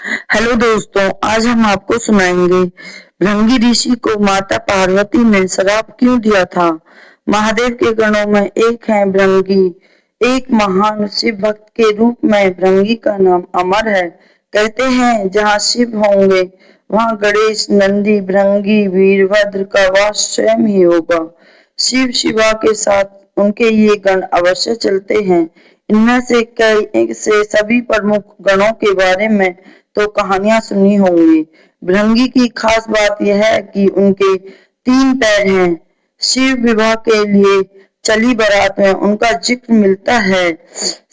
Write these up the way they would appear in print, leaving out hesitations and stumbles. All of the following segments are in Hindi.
हेलो दोस्तों, आज हम आपको सुनाएंगे भृंगी ऋषि को माता पार्वती ने श्राप क्यों दिया था। महादेव के गणों में एक है भृंगी। एक महान शिव भक्त के रूप में भृंगी का नाम अमर है। कहते हैं जहाँ शिव होंगे वहाँ गणेश, नंदी, भृंगी, वीरभद्र का वास स्वयं ही होगा। शिव शिवा के साथ उनके ये गण अवश्य चलते हैं। इनमें से कई से सभी प्रमुख गणों के बारे में तो कहानियां सुनी होंगी। भृंगी की खास बात यह है कि उनके 3 पैर हैं। शिव विवाह के लिए चली बारात में उनका जिक्र मिलता है।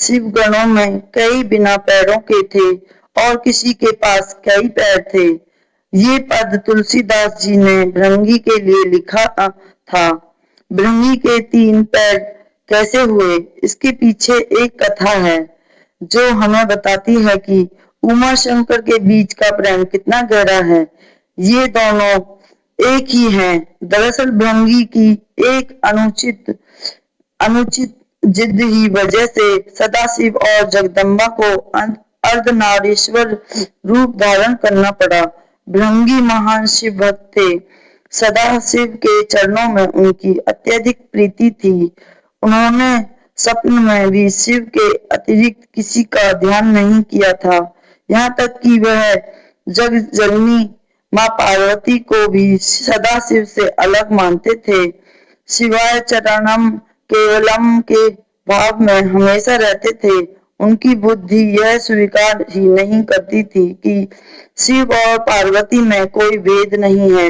शिव गणों में कई बिना पैरों के थे और किसी के पास कई पैर थे। ये पद तुलसीदास जी ने भृंगी के लिए लिखा था। भृंगी के 3 पैर कैसे हुए, इसके पीछे एक कथा है जो हमें बताती है कि उमा शंकर के बीच का प्रेम कितना गहरा है। ये दोनों एक ही हैं। दरअसल भृंगी की एक अनुचित जिद ही वजह से सदाशिव और जगदम्बा को अर्धनारीश्वर रूप धारण करना पड़ा। भृंगी महान शिव भक्त थे। सदाशिव के चरणों में उनकी अत्यधिक प्रीति थी। उन्होंने स्वप्न में भी शिव के अतिरिक्त किसी का ध्यान नहीं किया था। यहाँ तक कि वह जग जननी माँ पार्वती को भी सदाशिव से अलग मानते थे। शिवाय चरणम केवलम के भाव में हमेशा रहते थे। उनकी बुद्धि यह स्वीकार ही नहीं करती थी कि शिव और पार्वती में कोई भेद नहीं है।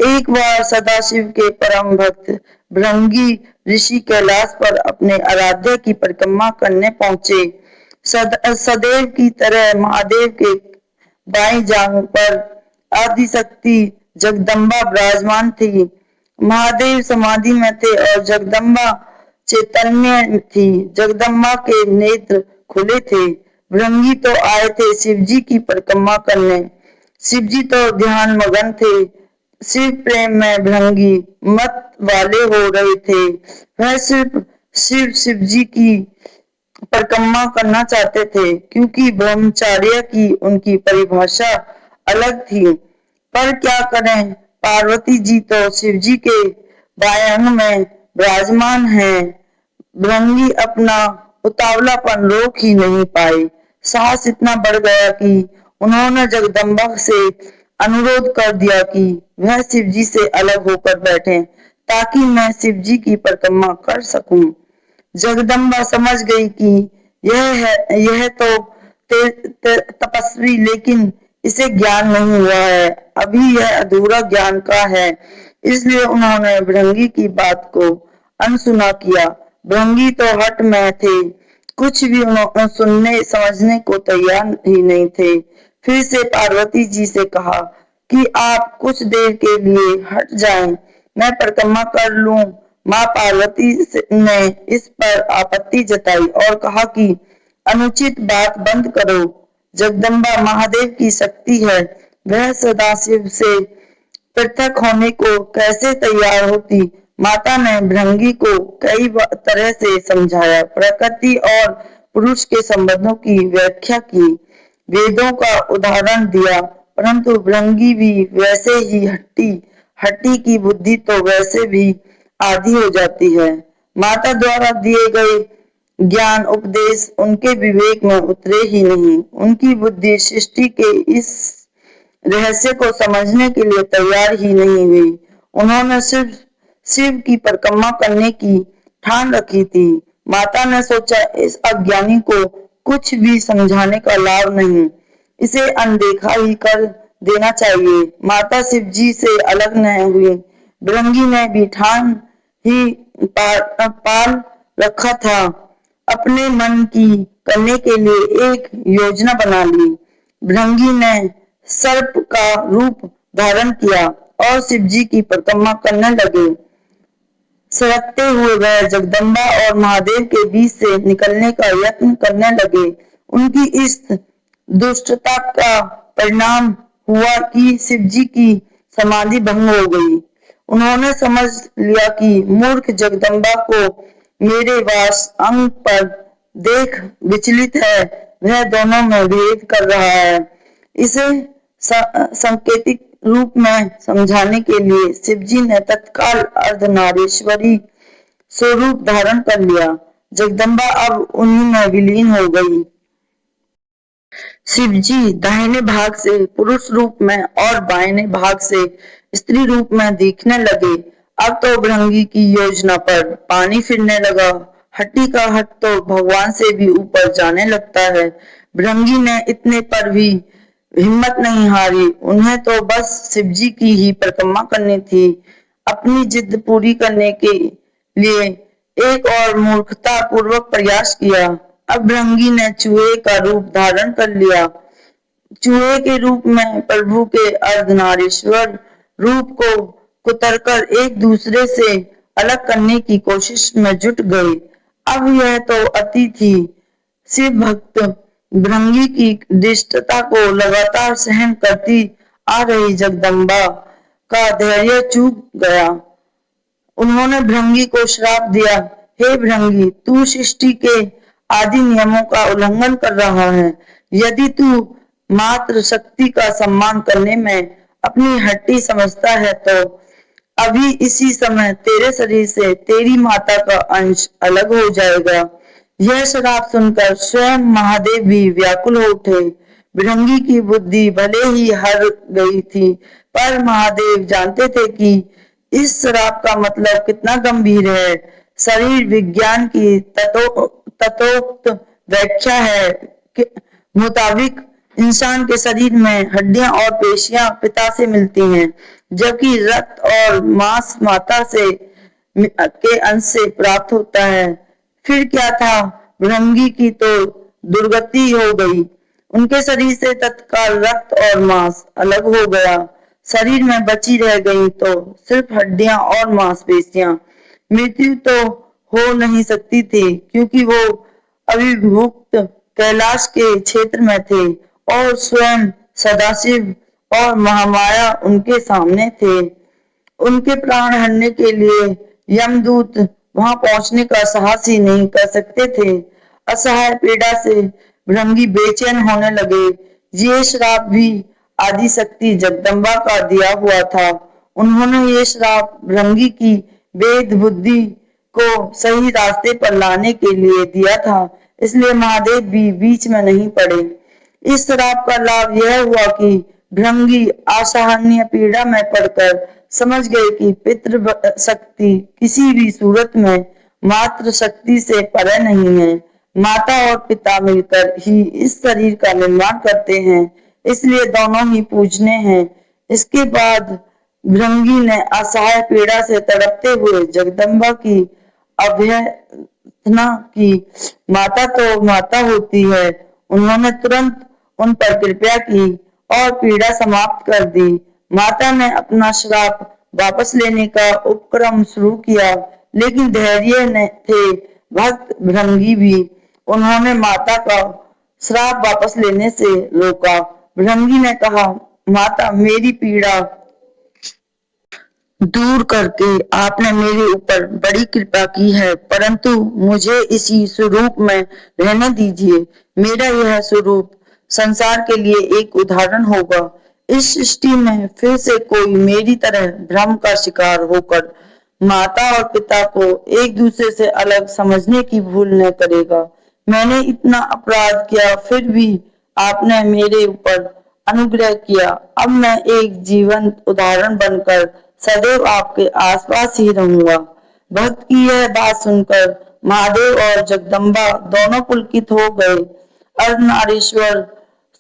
एक बार सदाशिव के परम भक्त भृंगी ऋषि कैलाश पर अपने आराध्य की परिक्रमा करने पहुंचे। सदैव की तरह महादेव के बाईं जांघ पर आदिशक्ति जगदम्बा विराजमान थी। महादेव समाधि में थे और जगदम्बा चैतन्य थी। जगदम्बा के नेत्र खुले थे। भृंगी तो आए थे शिवजी की परिक्रमा करने। शिवजी तो ध्यान मगन थे। शिव प्रेम में भृंगी मत वाले हो रहे थे। वह सिर्फ शिवजी की परिक्रमा करना चाहते थे, क्योंकि ब्रह्मचार्य की उनकी परिभाषा अलग थी। पर क्या करें, पार्वती जी तो शिवजी के बाएं में विराजमान हैं। भृंगी अपना उतावलापन रोक ही नहीं पाए। साहस इतना बढ़ गया कि उन्होंने जगदम्बा से अनुरोध कर दिया कि वह शिवजी से अलग होकर बैठें, ताकि मैं शिवजी की परिक्रमा कर सकूं। जगदम्बा समझ गई कि यह तो तपस्वी, लेकिन इसे ज्ञान नहीं हुआ है, अभी यह अधूरा ज्ञान का है। इसलिए उन्होंने भृंगी की बात को अनसुना किया। भृंगी तो हट में थे, कुछ भी सुनने समझने को तैयार ही नहीं थे। फिर से पार्वती जी से कहा कि आप कुछ देर के लिए हट जाएं, मैं परिक्रमा कर लूं। माँ पार्वती ने इस पर आपत्ति जताई और कहा कि अनुचित बात बंद करो। जगदम्बा महादेव की शक्ति है, वह सदाशिव से पृथक होने को कैसे तैयार होती। माता ने भृंगी को कई तरह से समझाया, प्रकृति और पुरुष के संबंधों की व्याख्या की, वेदों का उदाहरण दिया, परंतु भृंगी भी वैसे ही हट्टी की बुद्धि तो वैसे भी आधी हो जाती है। माता द्वारा दिए गए ज्ञान उपदेश उनके विवेक में उतरे ही नहीं। उनकी बुद्धि सृष्टि के इस रहस्य को समझने के लिए तैयार ही नहीं हुई। उन्होंने सिर्फ शिव की परिक्रमा करने की ठान रखी थी। माता ने सोचा इस अज्ञानी को कुछ भी समझाने का लाभ नहीं, इसे अनदेखा ही कर देना चाहिए। माता शिव जी से अलग न हुई। भृंगी ने भी ठान ही पाल रखा था। अपने मन की करने के लिए एक योजना बना ली। भृंगी ने सर्प का रूप धारण किया और शिवजी की परिक्रमा करने लगे। सरकते हुए वह जगदम्बा और महादेव के बीच से निकलने का यत्न करने लगे। उनकी इस दुष्टता का परिणाम हुआ कि शिवजी की समाधि भंग हो गई। उन्होंने समझ लिया कि मूर्ख जगदम्बा को मेरे वास अंग पर देख विचलित है, वह दोनों में भेद कर रहा है। इसे सांकेतिक रूप में समझाने के लिए शिवजी ने तत्काल अर्धनारीश्वरी स्वरूप धारण कर लिया। जगदम्बा अब उन्हीं में विलीन हो गई। शिवजी दाहिने भाग से पुरुष रूप में और बाएं भाग से स्त्री रूप में दिखने लगे। अब तो भृंगी की योजना पर पानी फिरने लगा। हट्टी का हट तो भगवान से भी ऊपर जाने लगता है। भृंगी ने इतने पर भी हिम्मत नहीं हारी। उन्हें तो बस शिवजी की ही परिक्रमा करनी थी। अपनी जिद पूरी करने के लिए एक और मूर्खता पूर्वक प्रयास किया। अब भृंगी ने चूहे का रूप धारण कर लिया। चूहे के रूप में प्रभु के अर्धनारीश्वर रूप को कुतरकर एक दूसरे से अलग करने की कोशिश में जुट गए। अब यह तो अति थी। शिव भक्त भृंगी की दुष्टता को लगातार सहन करती आ रही जगदम्बा का धैर्य चूक गया। उन्होंने भृंगी को श्राप दिया, हे भृंगी, तू सृष्टि के आदि नियमों का उल्लंघन कर रहा है। यदि तू मात्र शक्ति का सम्मान करने में अपनी हट्टी समझता है तो अभी इसी समय तेरे शरीर से तेरी माता का अंश अलग हो जाएगा। यह श्राप सुनकर स्वयं महादेव भी व्याकुल हो उठे। भृंगी की बुद्धि भले ही हार गई थी, पर महादेव जानते थे कि इस श्राप का मतलब कितना गंभीर है। शरीर विज्ञान की तथोक्त व्याख्या है कि मुताबिक इंसान के शरीर में हड्डियां और पेशियां पिता से मिलती हैं, जबकि रक्त और मांस माता से के अंश से प्राप्त होता है। फिर क्या था, भृंगी की तो दुर्गति हो गई। उनके शरीर से तत्काल रक्त और मांस अलग हो गया। शरीर में बची रह गई तो सिर्फ हड्डियां और मांसपेशियां। मृत्यु तो हो नहीं सकती थी, क्योंकि वो अभिभूत कैलाश के क्षेत्र में थे और स्वयं सदाशिव और महामाया उनके सामने थे। उनके प्राण हरने के लिए यमदूत वहां पहुंचने का साहस ही नहीं कर सकते थे। असहाय पीड़ा से भृंगी बेचैन होने लगे। ये श्राप भी आदि शक्ति जगदम्बा का दिया हुआ था। उन्होंने ये श्राप भृंगी की वेद बुद्धि को सही रास्ते पर लाने के लिए दिया था, इसलिए महादेव भी बीच में नहीं पड़े। इस श्राप का लाभ यह हुआ कि भृंगी असहनीय पीड़ा में पड़कर समझ गए कि पितृ शक्ति किसी भी सूरत में मातृ शक्ति से परे नहीं है। माता और पिता मिलकर ही इस शरीर का निर्माण करते हैं, इसलिए दोनों ही पूजने हैं। इसके बाद भृंगी ने असहाय पीड़ा से तड़पते हुए जगदम्बा की अभ्यर्थना की। माता तो माता होती है। उन्होंने तुरंत उन पर कृपा की और पीड़ा समाप्त कर दी। माता ने अपना श्राप वापस लेने का उपक्रम शुरू किया, लेकिन धैर्य ने थे भक्त भृंगी भी। उन्होंने माता का श्राप वापस लेने से रोका। भृंगी ने कहा, माता, मेरी पीड़ा दूर करके आपने मेरे ऊपर बड़ी कृपा की है, परंतु मुझे इसी स्वरूप में रहने दीजिए। मेरा यह स्वरूप संसार के लिए एक उदाहरण होगा। इस सृष्टि में फिर से कोई मेरी तरह भ्रम का शिकार होकर माता और पिता को एक दूसरे से अलग समझने की भूल न करेगा। मैंने इतना अपराध किया, फिर भी आपने मेरे ऊपर अनुग्रह किया। अब मैं एक जीवंत उदाहरण बनकर सदैव आपके आसपास ही रहूंगा। भक्त की यह बात सुनकर महादेव और जगदम्बा दोनों पुलकित हो गए। अर्धनारीश्वर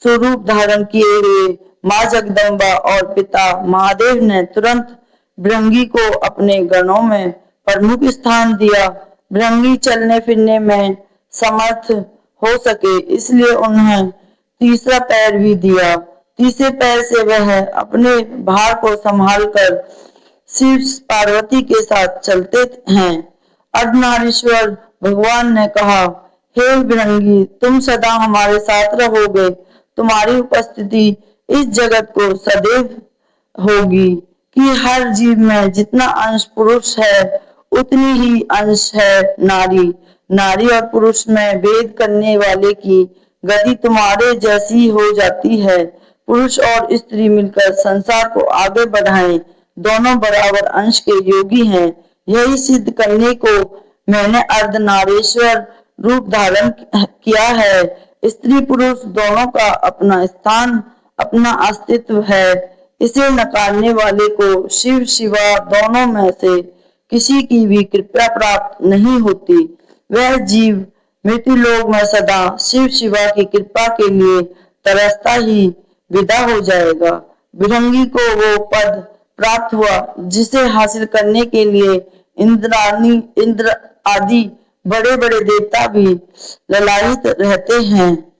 स्वरूप धारण किए हुए माँ जगदम्बा और पिता महादेव ने तुरंत भृंगी को अपने गणों में प्रमुख स्थान दिया। भृंगी चलने फिरने में समर्थ हो सके, इसलिए उन्हें तीसरा पैर भी दिया। तीसरे पैर से वह अपने भार को संभालकर शिव पार्वती के साथ चलते हैं। अर्धनारीश्वर भगवान ने कहा, हे भृंगी, तुम सदा हमारे साथ रहोगे। तुम्हारी उपस्थिति इस जगत को सदैव होगी कि हर जीव में जितना अंश पुरुष है उतनी ही अंश है नारी। नारी और पुरुष में भेद करने वाले की गति तुम्हारे जैसी हो जाती है। पुरुष और स्त्री मिलकर संसार को आगे बढ़ाएं, दोनों बराबर अंश के योगी हैं। यही सिद्ध करने को मैंने अर्धनारीश्वर रूप धारण किया है। स्त्री पुरुष दोनों का अपना स्थान, अपना अस्तित्व है। इसे नकारने वाले को शिव शिवा दोनों में से किसी की भी कृपा प्राप्त नहीं होती। वह जीव मृत्युलोक में सदा शिव शिवा की कृपा के लिए तरसता ही विदा हो जाएगा। बिरंगी को वो पद प्राप्त हुआ जिसे हासिल करने के लिए इंद्र आदि बड़े बड़े देवता भी ललायित रहते हैं।